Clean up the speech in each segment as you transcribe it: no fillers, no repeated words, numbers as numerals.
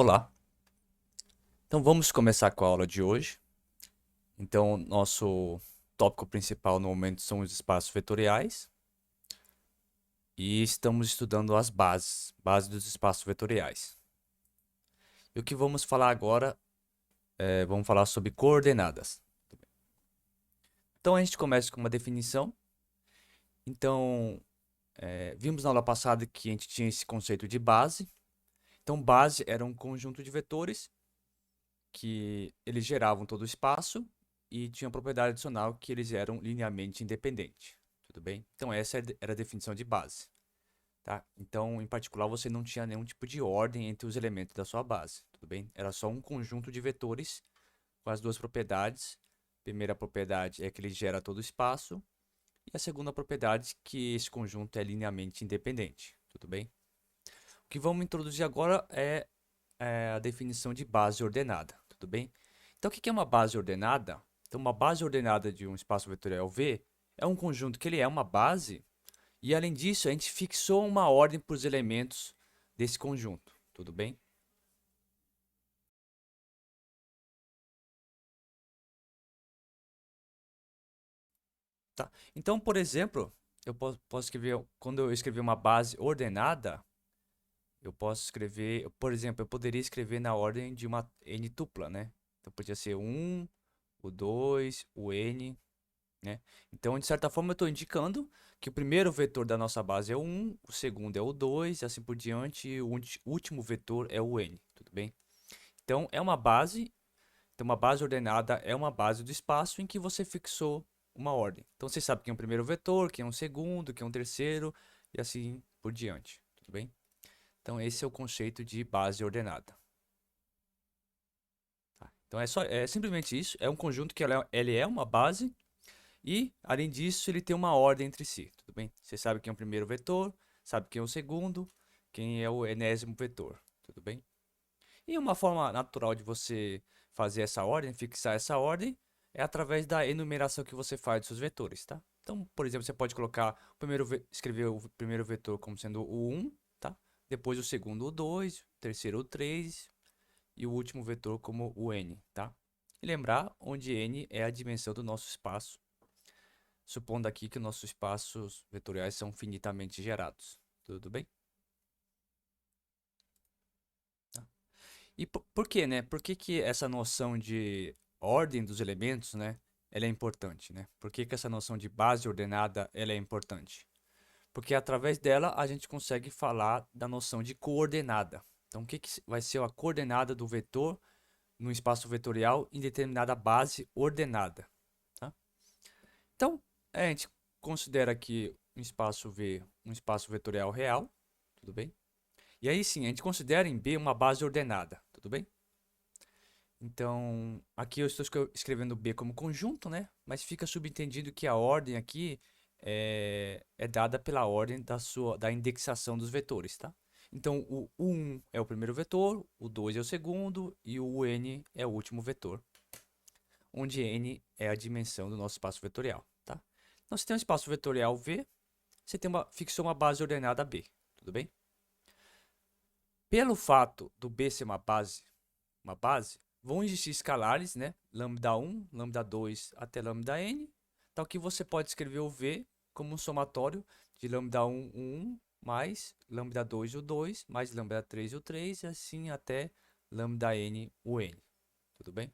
Olá, então vamos começar com a aula de hoje. Então, nosso tópico principal no momento são os espaços vetoriais e estamos estudando as bases dos espaços vetoriais. E o que vamos falar agora vamos falar sobre coordenadas. Então, a gente começa com uma definição. Então, vimos na aula passada que a gente tinha esse conceito de base. Então, base era um conjunto de vetores que eles geravam todo o espaço e tinha uma propriedade adicional que eles eram linearmente independentes. Tudo bem? Então essa era a definição de base. Tá? Então, em particular, você não tinha nenhum tipo de ordem entre os elementos da sua base. Tudo bem? Era só um conjunto de vetores com as duas propriedades. A primeira propriedade é que ele gera todo o espaço. E a segunda propriedade é que esse conjunto é linearmente independente. Tudo bem? O que vamos introduzir agora é a definição de base ordenada. Tudo bem? Então, o que é uma base ordenada? Então, uma base ordenada de um espaço vetorial V é um conjunto que ele é uma base e, além disso, a gente fixou uma ordem para os elementos desse conjunto. Tudo bem? Tá? Então, por exemplo, eu posso escrever, quando eu escrever uma base ordenada, eu posso escrever, por exemplo, eu poderia escrever na ordem de uma n tupla, né? Então, podia ser o 1, o 2, o n, né? Então, de certa forma, eu estou indicando que o primeiro vetor da nossa base é o 1, o segundo é o 2, e assim por diante, e o último vetor é o n, tudo bem? Então, é uma base, então uma base ordenada é uma base do espaço em que você fixou uma ordem. Então, você sabe quem é o primeiro vetor, quem é o segundo, quem é o terceiro, e assim por diante, tudo bem? Então, esse é o conceito de base ordenada. Tá? Então, é simplesmente isso, é um conjunto que ele é uma base. E, além disso, ele tem uma ordem entre si, tudo bem? Você sabe quem é o primeiro vetor, sabe quem é o segundo, quem é o enésimo vetor, tudo bem? E uma forma natural de você fazer essa ordem, fixar essa ordem, é através da enumeração que você faz dos seus vetores, tá? Então, por exemplo, você pode colocar escrever o primeiro vetor como sendo o 1, tá? Depois o segundo o 2, o terceiro o 3 e o último vetor como o n, tá? E lembrar onde n é a dimensão do nosso espaço, supondo aqui que nossos espaços vetoriais são finitamente gerados. Tudo bem? Tá. E por quê, né? Por que que essa noção de ordem dos elementos, né, ela é importante, né? Por que que essa noção de base ordenada, ela é importante? Porque através dela a gente consegue falar da noção de coordenada. Então, o que que vai ser a coordenada do vetor no espaço vetorial em determinada base ordenada, tá? Então, a gente considera aqui um espaço V um espaço vetorial real, tudo bem? E aí sim, a gente considera em B uma base ordenada, tudo bem? Então, aqui eu estou escrevendo B como conjunto, né? Mas fica subentendido que a ordem aqui é dada pela ordem da indexação dos vetores, tá? Então, o 1 é o primeiro vetor, o 2 é o segundo e o n é o último vetor, onde n é a dimensão do nosso espaço vetorial, tá? Então, você tem um espaço vetorial V, você fixou uma base ordenada B, tudo bem? Pelo fato do B ser uma base, vão existir escalares, né? Lambda 1, lambda 2 até lambda n, tal que você pode escrever o V como um somatório de lambda 1, o 1, mais lambda 2, o 2, mais lambda 3, o 3, e assim até lambda n, o n. Tudo bem?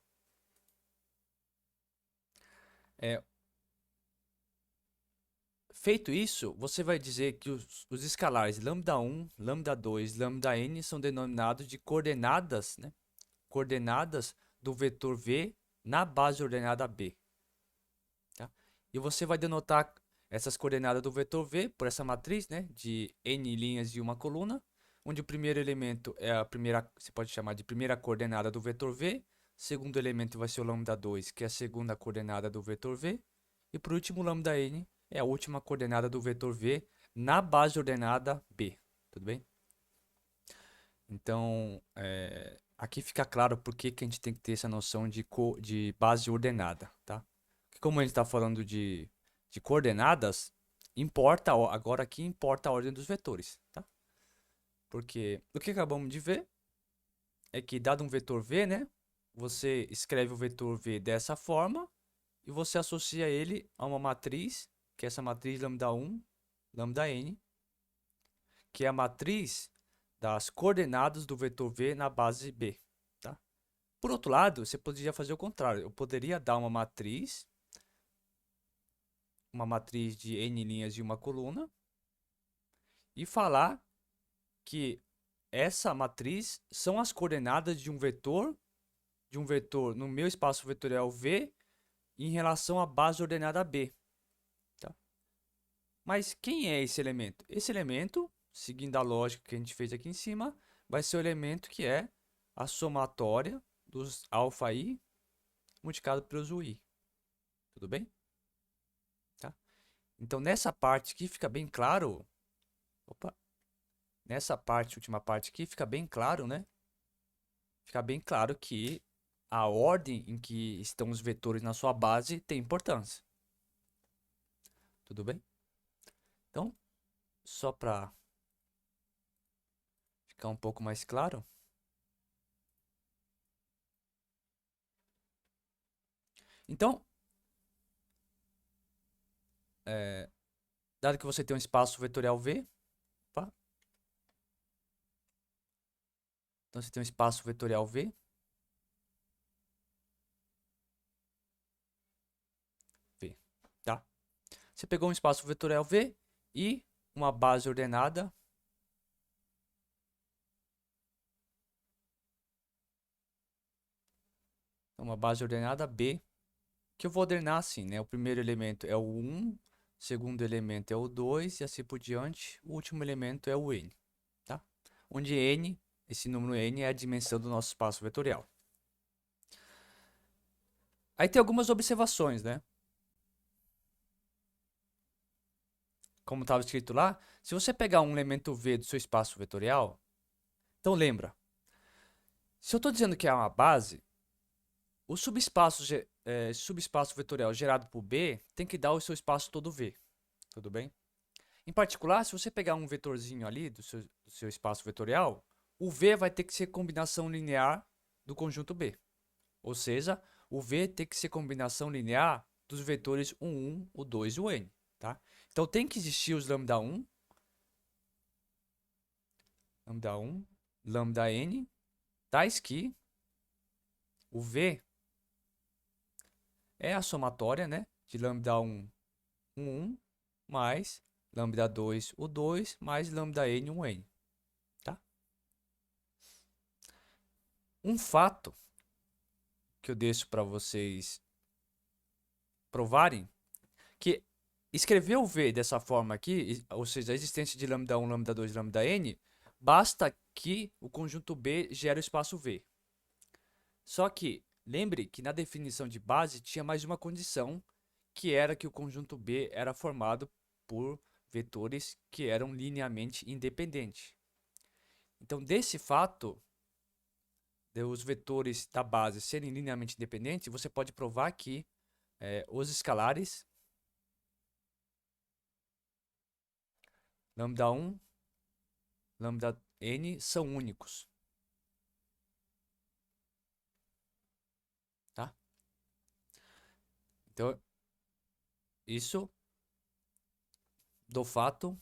É, feito isso, você vai dizer que os escalares lambda 1, lambda 2, lambda n são denominados de coordenadas, né? Coordenadas do vetor V na base ordenada B. Tá? E você vai denotar essas coordenadas do vetor V por essa matriz, né, de n linhas e uma coluna, onde o primeiro elemento é a primeira, você pode chamar de primeira coordenada do vetor V, segundo elemento vai ser o lambda 2, que é a segunda coordenada do vetor V, e por último o lambda n é a última coordenada do vetor V na base ordenada B. Tudo bem? Então, aqui fica claro por que que a gente tem que ter essa noção de base ordenada, tá? Porque como a gente está falando de coordenadas, agora aqui importa a ordem dos vetores, tá? Porque o que acabamos de ver é que, dado um vetor V, né, você escreve o vetor V dessa forma e você associa ele a uma matriz, que é essa matriz lambda1, lambda-n, que é a matriz das coordenadas do vetor V na base B. Tá? Por outro lado, você poderia fazer o contrário. Eu poderia dar uma matriz de n linhas e uma coluna, e falar que essa matriz são as coordenadas de um vetor no meu espaço vetorial V em relação à base ordenada B. Tá? Mas quem é esse elemento? Esse elemento, seguindo a lógica que a gente fez aqui em cima, vai ser o elemento que é a somatória dos αi multiplicado pelos ui. Tudo bem? Tá? Então, nessa parte aqui fica bem claro. Opa! Nessa parte, última parte aqui, fica bem claro, né? Fica bem claro que a ordem em que estão os vetores na sua base tem importância. Tudo bem? Então, só para ficar um pouco mais claro. Então, dado que você tem um espaço vetorial V, opa, então você tem um espaço vetorial V, tá? Você pegou um espaço vetorial V e uma base ordenada B, que eu vou ordenar assim, né? O primeiro elemento é o 1, o segundo elemento é o 2 e assim por diante. O último elemento é o n, tá? Onde n, esse número n, é a dimensão do nosso espaço vetorial. Aí tem algumas observações, né? Como estava escrito lá, se você pegar um elemento v do seu espaço vetorial, então lembra, se eu estou dizendo que é uma base, o subespaço vetorial gerado por B tem que dar o seu espaço todo V. Tudo bem? Em particular, se você pegar um vetorzinho ali do seu espaço vetorial, o V vai ter que ser combinação linear do conjunto B. Ou seja, o V tem que ser combinação linear dos vetores o 1, o 2 e o n. Tá? Então tem que existir os lambda1, lambda-n, tais que o V é a somatória, né, de lambda1, o 1, mais lambda2, o 2, mais lambda-n, o n. Tá? Um fato que eu deixo para vocês provarem, que escrever o V dessa forma aqui, ou seja, a existência de lambda1, lambda2, lambda-n, basta que o conjunto B gere o espaço V. Só que, lembre que na definição de base tinha mais uma condição, que era que o conjunto B era formado por vetores que eram linearmente independentes. Então, desse fato, de os vetores da base serem linearmente independentes, você pode provar que os escalares lambda1, lambda-n são únicos. Tá? Então, isso do fato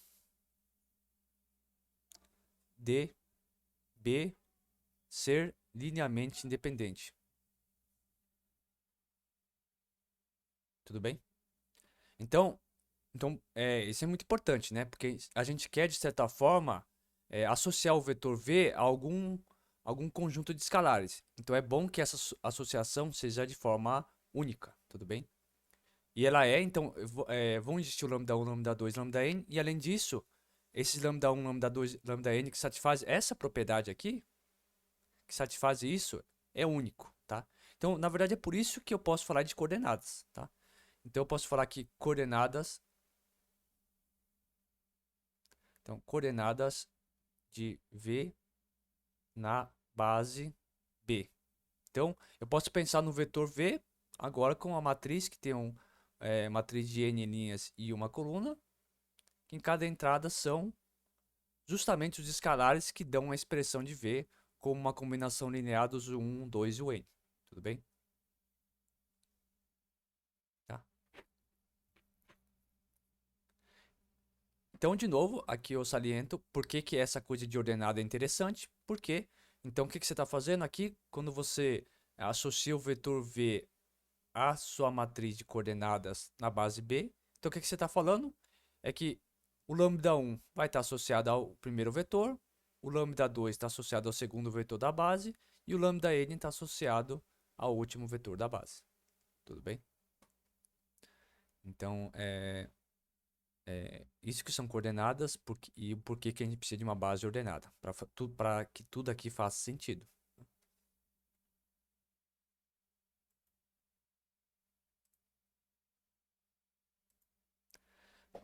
de B ser linearmente independente. Tudo bem? Então isso é muito importante, né? Porque a gente quer, de certa forma, associar o vetor V a algum conjunto de escalares. Então é bom que essa associação seja de forma única, tudo bem? E ela então, vão existir o lambda1, lambda2, lambda-n, e além disso, esses lambda1, lambda2, lambda-n que satisfazem essa propriedade aqui, que satisfaz isso, é único, tá? Então, na verdade, é por isso que eu posso falar de coordenadas, tá? Então, eu posso falar que coordenadas de V na base B. Então, eu posso pensar no vetor V agora com uma matriz que tem matriz de n linhas e uma coluna, que em cada entrada são justamente os escalares que dão a expressão de V como uma combinação linear dos 1, 2 e o n. Tudo bem? Tá? Então, de novo, aqui eu saliento por que, que essa coisa de ordenada é interessante. Porque, então, o que, que você está fazendo aqui? Quando você associa o vetor V à sua matriz de coordenadas na base B, então o que, que você está falando? É que o lambda 1 vai estar associado ao primeiro vetor, o lambda 2 está associado ao segundo vetor da base, e o lambda n está associado ao último vetor da base. Tudo bem? Então, isso que são coordenadas e por que que a gente precisa de uma base ordenada, para que tudo aqui faça sentido.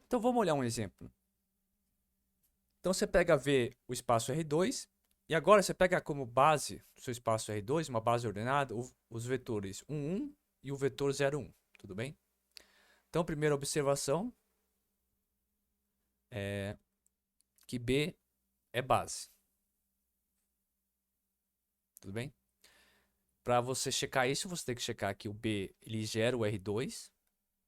Então vamos olhar um exemplo. Então você pega V o espaço R2 e agora você pega como base do seu espaço R2, uma base ordenada, os vetores 1, 1 e o vetor 0, 1. Tudo bem? Então, primeira observação é que B é base. Tudo bem? Para você checar isso, você tem que checar que o B ele gera o R2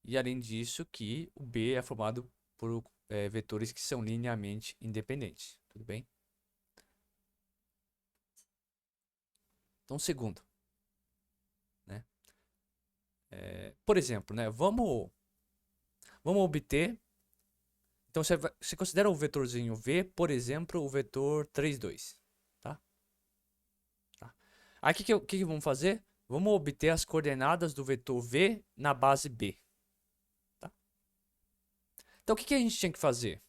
e, além disso, que o B é formado por vetores que são linearmente independentes. Tudo bem? Então, segundo, né? Por exemplo, né? Vamos obter. Então, você considera o vetorzinho V, por exemplo, o vetor 3, 2. Tá? Tá. Aí, o que vamos fazer? Vamos obter as coordenadas do vetor V na base B. Tá? Então, o que a gente tinha que fazer?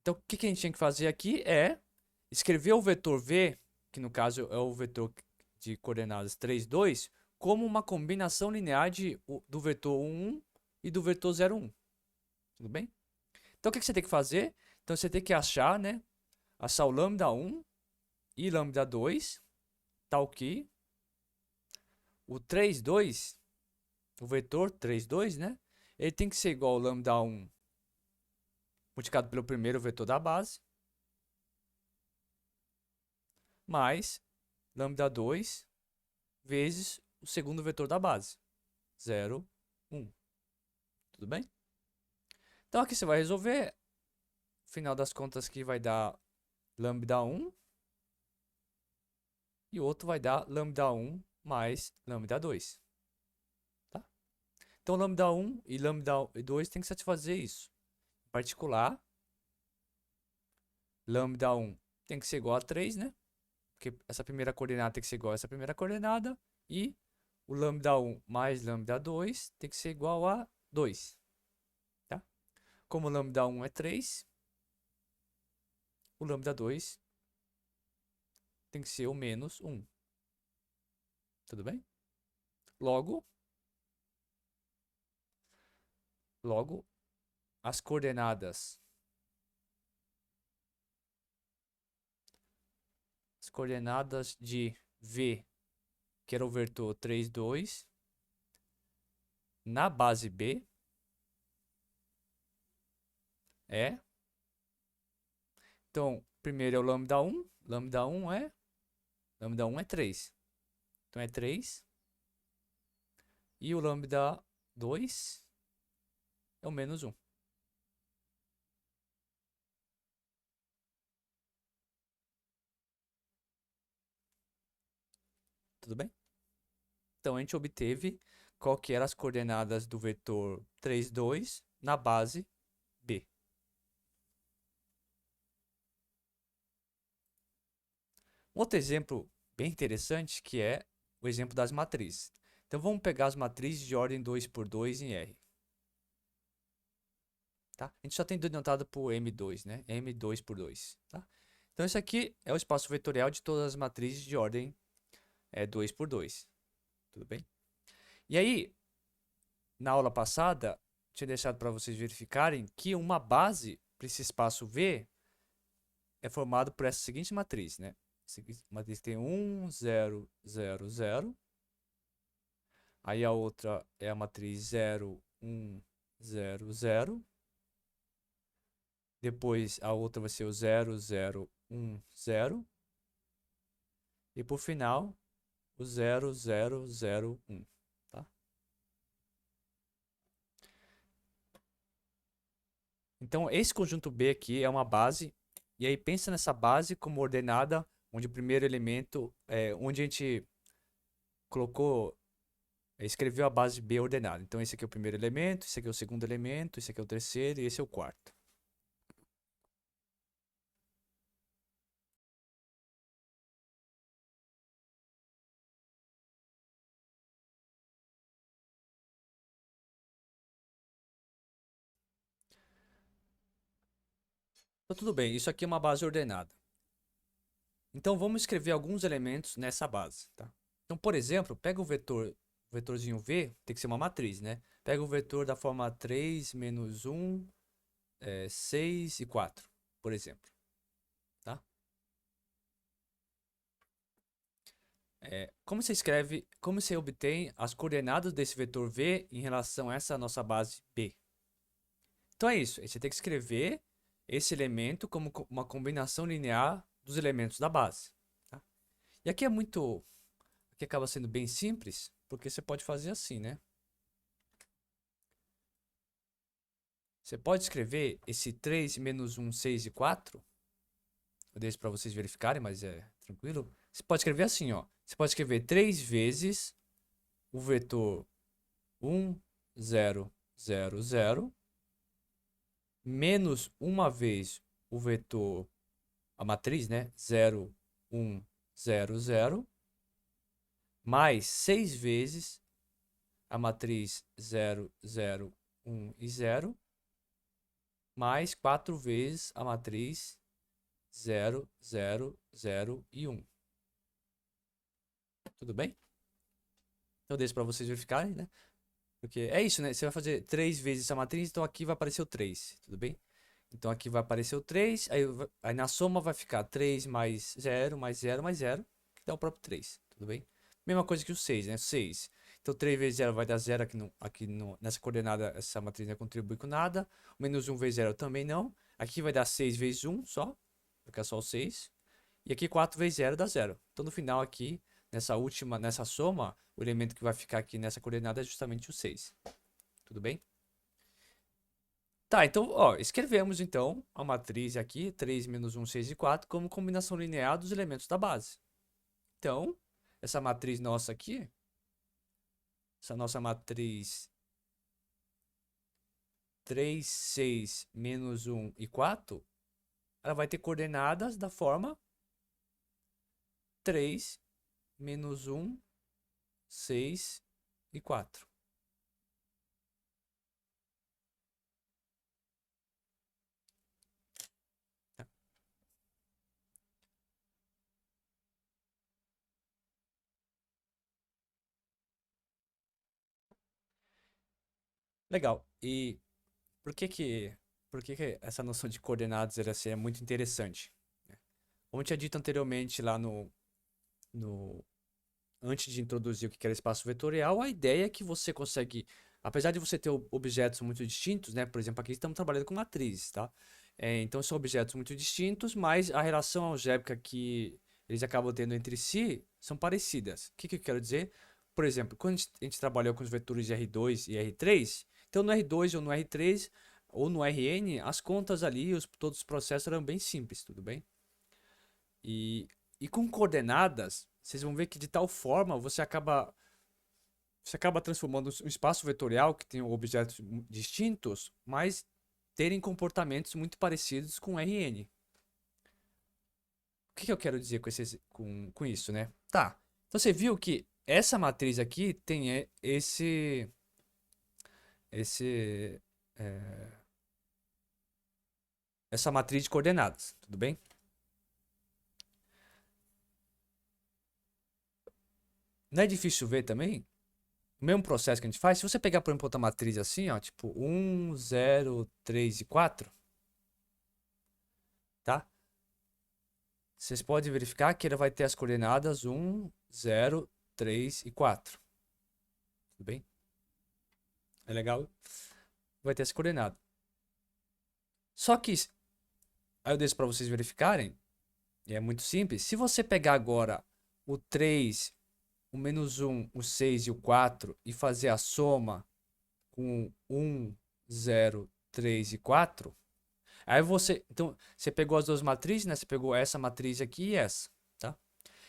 Então, o que a gente tinha que fazer aqui é escrever o vetor V, que no caso é o vetor de coordenadas 3, 2, como uma combinação linear do vetor 1, 1 e do vetor 0, 1. Tudo bem? Então, o que você tem que fazer? Então, você tem que achar, né? Achar o lambda 1 e lambda 2, tal que o 3, 2, o vetor 3, 2, né? Ele tem que ser igual ao lambda 1 multiplicado pelo primeiro vetor da base, mais lambda 2 vezes o segundo vetor da base, 0, 1. Tudo bem? Então aqui você vai resolver, final das contas aqui vai dar lambda 1 e o outro vai dar lambda 1 mais lambda 2. Tá? Então lambda 1 e lambda 2 tem que satisfazer isso. Em particular, lambda 1 tem que ser igual a 3, né? Porque essa primeira coordenada tem que ser igual a essa primeira coordenada. E o lambda 1 mais lambda 2 tem que ser igual a 2. Tá? Como lambda 1 é 3, o lambda 2 tem que ser o menos 1. Tudo bem? Logo, as coordenadas de V, que era o vetor 3, 2, na base B é. Então, primeiro é o lambda 1. Lambda 1 é 3. Então é 3. E o lambda 2 é o menos 1. Tudo bem? Então a gente obteve qual que eram as coordenadas do vetor 3, 2 na base B. Um outro exemplo bem interessante que é o exemplo das matrizes. Então vamos pegar as matrizes de ordem 2 por 2 em R. Tá? A gente só tem denotado por M2, né? M2 por 2. Tá? Então isso aqui é o espaço vetorial de todas as matrizes de ordem 2 por 2. Tudo bem? E aí, na aula passada, tinha deixado para vocês verificarem que uma base para esse espaço V é formado por essa seguinte matriz, né? Essa matriz tem 1, 0, 0, 0. Aí a outra é a matriz 0, 1 0, 0. Depois a outra vai ser o 0, 0, 1, 0. E por final, o 0, 0, 0, 1. Tá? Então, esse conjunto B aqui é uma base. E aí, pensa nessa base como ordenada, onde o primeiro elemento, onde a gente colocou, escreveu a base B ordenada. Então, esse aqui é o primeiro elemento, esse aqui é o segundo elemento, esse aqui é o terceiro e esse é o quarto. Então, tudo bem, isso aqui é uma base ordenada. Então, vamos escrever alguns elementos nessa base, tá? Então, por exemplo, pega o vetorzinho V, tem que ser uma matriz, né? Pega o vetor da forma 3, menos 1, 6 e 4, por exemplo, tá? Como você obtém as coordenadas desse vetor V em relação a essa nossa base B? Então é isso, você tem que escrever esse elemento como uma combinação linear dos elementos da base, tá? E aqui acaba sendo bem simples, porque você pode fazer assim, né? Você pode escrever esse 3 menos 1, 6 e 4. Eu deixo para vocês verificarem, mas é tranquilo. Você pode escrever assim, ó. Você pode escrever 3 vezes o vetor 1, 0, 0, 0, menos uma vez o vetor, a matriz, né? 0, 1, 0, 0, mais 6 vezes a matriz 0, 0, 1 e 0, mais 4 vezes a matriz 0, 0, 0 e 1. Tudo bem? Então, deixo para vocês verificarem, né? Porque é isso, né? Você vai fazer 3 vezes essa matriz, então aqui vai aparecer o 3, tudo bem? Então aqui vai aparecer o 3, aí na soma vai ficar 3 mais 0, mais 0, mais 0, que dá o próprio 3, tudo bem? Mesma coisa que o 6, né? 6. Então 3 vezes 0 vai dar 0 nessa coordenada, essa matriz não contribui com nada. O menos 1 vezes 0 também não. Aqui vai dar 6 vezes 1 só, vai ficar só o 6. E aqui 4 vezes 0 dá 0. Então no final aqui, nessa soma, o elemento que vai ficar aqui nessa coordenada é justamente o 6. Tudo bem? Tá, então, ó, escrevemos então a matriz aqui, 3 menos 1, 6 e 4, como combinação linear dos elementos da base. Então, essa matriz nossa aqui, essa nossa matriz 3, 6, menos 1 e 4, ela vai ter coordenadas da forma 3, menos 1, 6 e 4. Tá? Legal. E por que que, por que que essa noção de coordenadas assim, é muito interessante? Como eu tinha dito anteriormente lá no antes de introduzir o que era espaço vetorial, a ideia é que você consegue, apesar de você ter objetos muito distintos, né? Por exemplo, aqui estamos trabalhando com matrizes, tá? Então são objetos muito distintos, mas a relação algébrica que eles acabam tendo entre si são parecidas. O que que eu quero dizer? Por exemplo, quando a gente trabalhou com os vetores de R2 e R3, então no R2 ou no R3 ou no Rn, as contas ali, todos os processos eram bem simples, tudo bem? E, e com coordenadas, vocês vão ver que de tal forma você acaba transformando um espaço vetorial que tem objetos distintos, mas terem comportamentos muito parecidos com Rn. O que que eu quero dizer com isso, né? Tá. Então você viu que essa matriz aqui tem esse, é, essa matriz de coordenadas, tudo bem? Não é difícil ver também? O mesmo processo que a gente faz, se você pegar, por exemplo, outra matriz assim, ó, tipo 1, 0, 3 e 4, tá? Vocês podem verificar que ele vai ter as coordenadas 1, 0, 3 e 4. Tudo bem? É legal? vai ter essa coordenada. Só que, aí eu deixo para vocês verificarem, e é muito simples. Se você pegar agora o 3, o menos 1, o 6 e o 4 e fazer a soma com 1, 0, 3 e 4, aí você, então, você pegou as duas matrizes, né? Você pegou essa matriz aqui e essa, tá?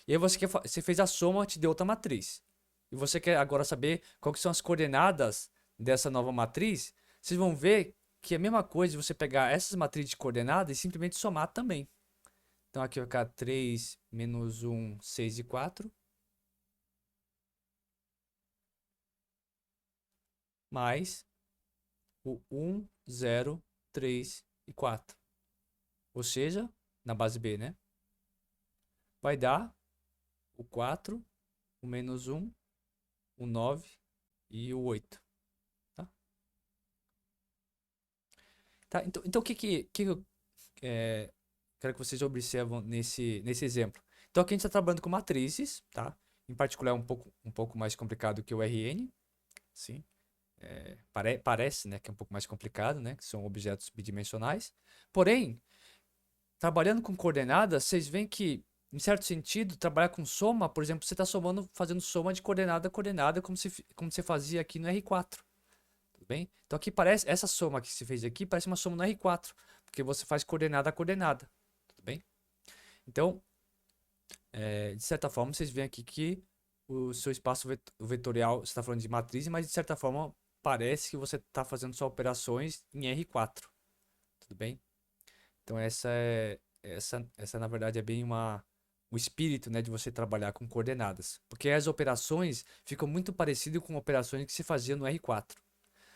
E aí você fez a soma, te deu outra matriz. E você quer agora saber quais são as coordenadas dessa nova matriz. Vocês vão ver que é a mesma coisa de você pegar essas matrizes de coordenadas e simplesmente somar também. Então aqui vai ficar 3 menos 1, 6 e 4. Mais o 1, 0, 3 e 4. Ou seja, na base B, né? Vai dar o 4, o menos 1, o 9 e o 8. Tá? Tá? Então o que eu quero que vocês observam nesse exemplo? Então aqui a gente está trabalhando com matrizes, tá? Em particular um pouco mais complicado que o RN, sim. Parece, né, que é um pouco mais complicado, né, que são objetos bidimensionais. Porém, trabalhando com coordenadas, vocês veem que, em certo sentido, trabalhar com soma, por exemplo, você está somando, fazendo soma de coordenada a coordenada, como você fazia aqui no R4. Tudo bem? Então aqui parece, essa soma que se fez aqui parece uma soma no R4, porque você faz coordenada a coordenada. Tudo bem? Então, de certa forma, vocês veem aqui que o seu espaço vetorial, você está falando de matriz, mas de certa forma parece que você está fazendo só operações em R4. Tudo bem? Então essa na verdade é bem o espírito, né, de você trabalhar com coordenadas, porque as operações ficam muito parecidas com operações que se fazia no R4.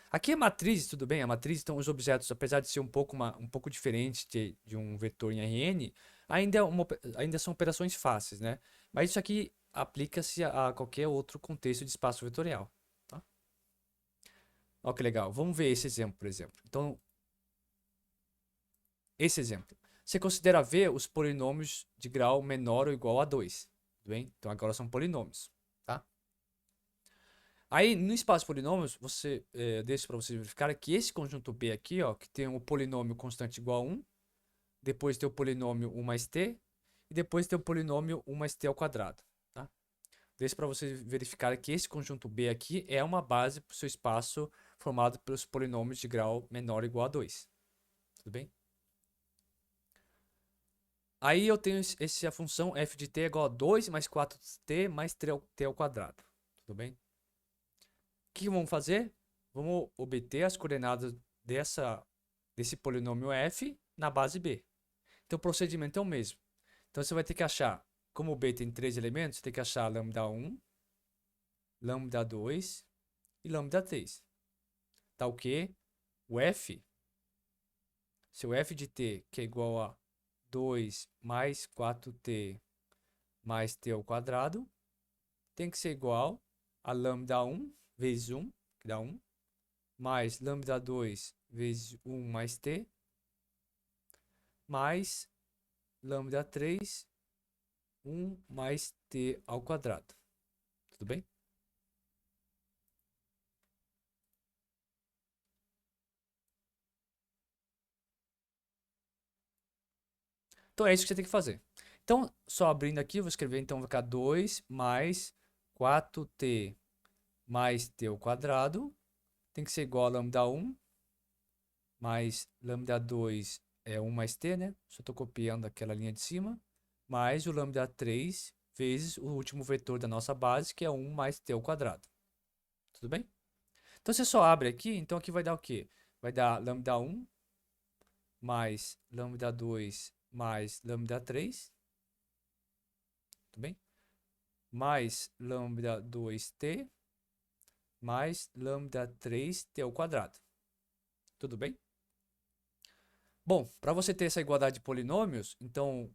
Aqui é matriz, tudo bem? A matriz, então os objetos, apesar de ser um pouco diferente de um vetor em Rn, ainda são operações fáceis, né? Mas isso aqui aplica-se a qualquer outro contexto de espaço vetorial, tá? Olha que legal. Vamos ver esse exemplo, por exemplo. Então, esse exemplo. Você considera V os polinômios de grau menor ou igual a 2. Tudo bem? Então agora são polinômios. Tá? Aí no espaço de polinômios, deixo para vocês verificar que esse conjunto B aqui, ó, que tem o polinômio constante igual a 1, depois tem o polinômio 1 mais t, e depois tem o polinômio 1 mais t ao quadrado. Tá? Deixo para vocês verificar que esse conjunto B aqui é uma base para o seu espaço formado pelos polinômios de grau menor ou igual a 2. Tudo bem? Aí eu tenho a função f de t é igual a 2 mais 4t mais t ao quadrado. Tudo bem? O que vamos fazer? Vamos obter as coordenadas desse polinômio f na base b. Então o procedimento é o mesmo. Então você vai ter que achar, como o b tem 3 elementos, você tem que achar lambda 1, lambda 2 e lambda 3. Tá o quê? O f, seu f de t, que é igual a 2 mais 4t mais t ao quadrado, tem que ser igual a lambda 1 vezes 1, que dá 1, mais lambda 2 vezes 1 mais t, mais lambda 3, 1 mais t ao quadrado. Tudo bem? Então é isso que você tem que fazer. Então, só abrindo aqui, eu vou escrever, então vai ficar 2 mais 4t mais t ao quadrado, tem que ser igual a lambda 1 mais lambda 2 é 1 mais t, né? Só estou copiando aquela linha de cima, mais o lambda 3 vezes o último vetor da nossa base, que é 1 mais t ao quadrado. Tudo bem? Então você só abre aqui, então aqui vai dar o quê? Vai dar lambda 1 mais lambda 2 mais lambda 3, tudo bem? Mais lambda 2t mais lambda 3t ao quadrado. Tudo bem? Bom, para você ter essa igualdade de polinômios, então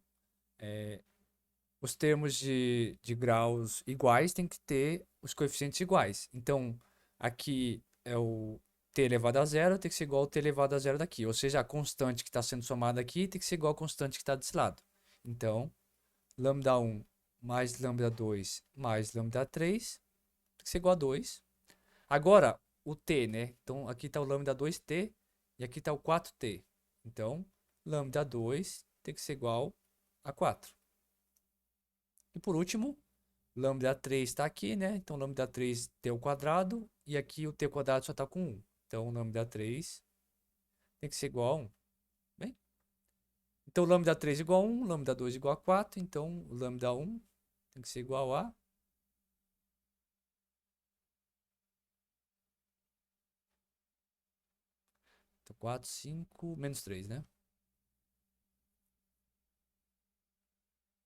os termos de graus iguais tem que ter os coeficientes iguais. Então, aqui é o t elevado a zero, tem que ser igual ao t elevado a zero daqui. Ou seja, a constante que está sendo somada aqui tem que ser igual à constante que está desse lado. Então, lambda 1 mais lambda 2 mais lambda 3 tem que ser igual a 2. Agora, o t, né? Então aqui está o lambda 2t e aqui está o 4t. Então, lambda 2 tem que ser igual a 4. E por último, lambda 3 está aqui, né? Então, lambda 3t ao quadrado e aqui o t ao quadrado só está com 1. Então, lambda 3 tem que ser igual a 1. Bem? Então, lambda 3 igual a 1, lambda 2 igual a 4. Então, lambda 1 tem que ser igual a 4, 5, menos 3, né?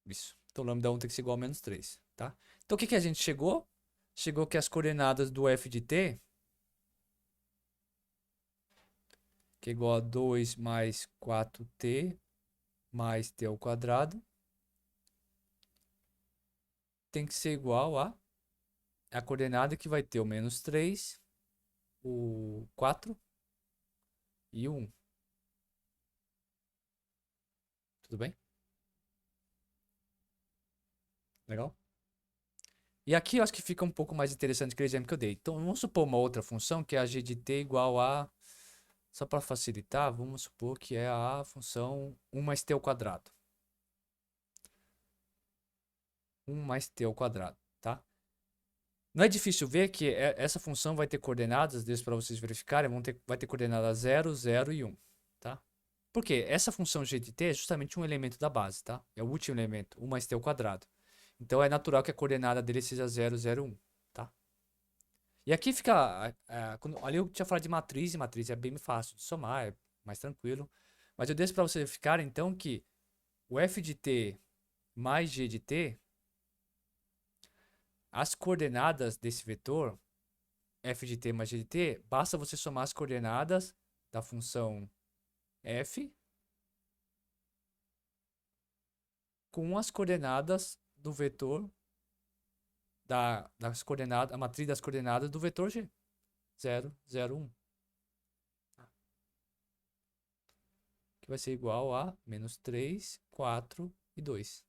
Isso. Então, lambda 1 tem que ser igual a menos 3, tá? Então, o que a gente chegou? Chegou que as coordenadas do f de t, que é igual a 2 mais 4t mais t ao quadrado, tem que ser igual a coordenada que vai ter o menos 3, o 4 e o 1. Tudo bem? Legal? E aqui eu acho que fica um pouco mais interessante que o exemplo que eu dei. Então, vamos supor uma outra função que é a g de t igual a... Só para facilitar, vamos supor que é a função 1 mais t ao quadrado. 1 mais t ao quadrado, tá? Não é difícil ver que essa função vai ter coordenadas, deixa para vocês verificarem, vai ter coordenadas 0, 0 e 1, tá? Por quê? Essa função g de t é justamente um elemento da base, tá? É o último elemento, 1 mais t ao quadrado. Então, é natural que a coordenada dele seja 0, 0, 1, tá? E aqui fica... ali eu tinha falado de matriz, e matriz é bem fácil de somar, é mais tranquilo. Mas eu deixo para vocês verificarem, então, que o f de t mais g de t, as coordenadas desse vetor, f de t mais g de t, basta você somar as coordenadas da função f com as coordenadas do vetor das coordenadas, a matriz das coordenadas do vetor g. 0, 0, 1. Que vai ser igual a menos 3, 4 e 2.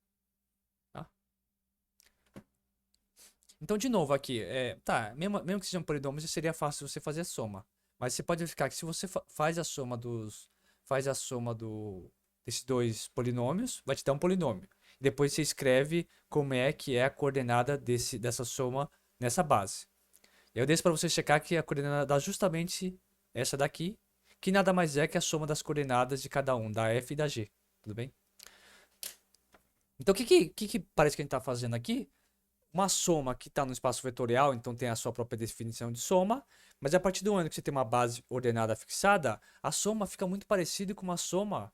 Tá? Então, de novo, aqui, mesmo que sejam polinomes, seria fácil você fazer a soma. Mas você pode verificar que se você faz a soma desses dois polinômios, vai te dar um polinômio. Depois você escreve como é que é a coordenada dessa soma nessa base. Eu deixo para você checar que a coordenada dá justamente essa daqui, que nada mais é que a soma das coordenadas de cada um, da f e da g. Tudo bem? Então, o que parece que a gente está fazendo aqui? Uma soma que está no espaço vetorial, então tem a sua própria definição de soma, mas a partir do momento que você tem uma base ordenada fixada, a soma fica muito parecida com uma soma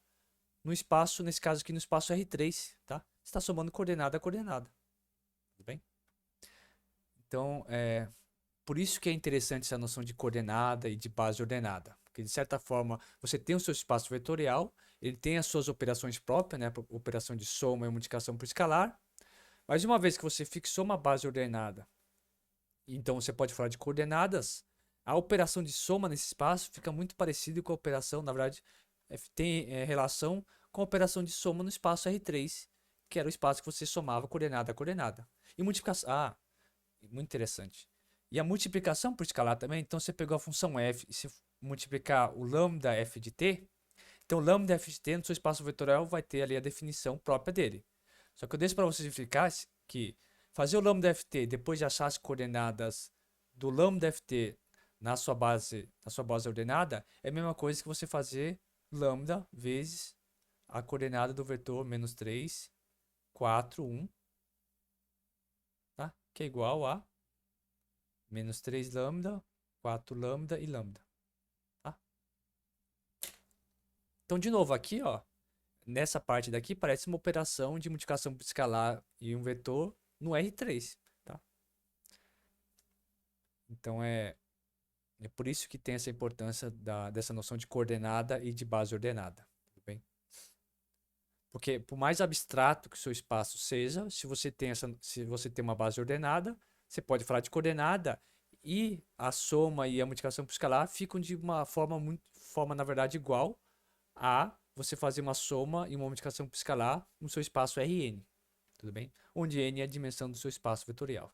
no espaço, nesse caso aqui no espaço R3, tá? Você está somando coordenada a coordenada. Tudo bem? Então, por isso que é interessante essa noção de coordenada e de base ordenada. Porque, de certa forma, você tem o seu espaço vetorial, ele tem as suas operações próprias, né? Operação de soma e multiplicação por escalar. Mas uma vez que você fixou uma base ordenada, então você pode falar de coordenadas, a operação de soma nesse espaço fica muito parecida com a operação, na verdade, tem relação com a operação de soma no espaço R3, que era o espaço que você somava coordenada a coordenada. E multiplicação... muito interessante. E a multiplicação por escalar também, então você pegou a função f e se multiplicar o lambda f de t, então o lambda f de t no seu espaço vetorial vai ter ali a definição própria dele. Só que eu deixo para vocês verificar que fazer o lambda ft depois de achar as coordenadas do lambda ft na sua base ordenada é a mesma coisa que você fazer lambda vezes a coordenada do vetor menos 3, 4, 1, tá? Que é igual a menos 3 lambda, 4 lambda e lambda. Tá? Então, de novo, aqui, ó, nessa parte daqui parece uma operação de multiplicação por escalar e um vetor no R3. Tá? Então, é por isso que tem essa importância dessa noção de coordenada e de base ordenada. Tudo bem? Porque, por mais abstrato que o seu espaço seja, se você tem uma base ordenada, você pode falar de coordenada e a soma e a multiplicação por escalar ficam de uma forma na verdade, igual a você fazer uma soma e uma multiplicação por escalar no seu espaço Rn. Tudo bem? Onde n é a dimensão do seu espaço vetorial.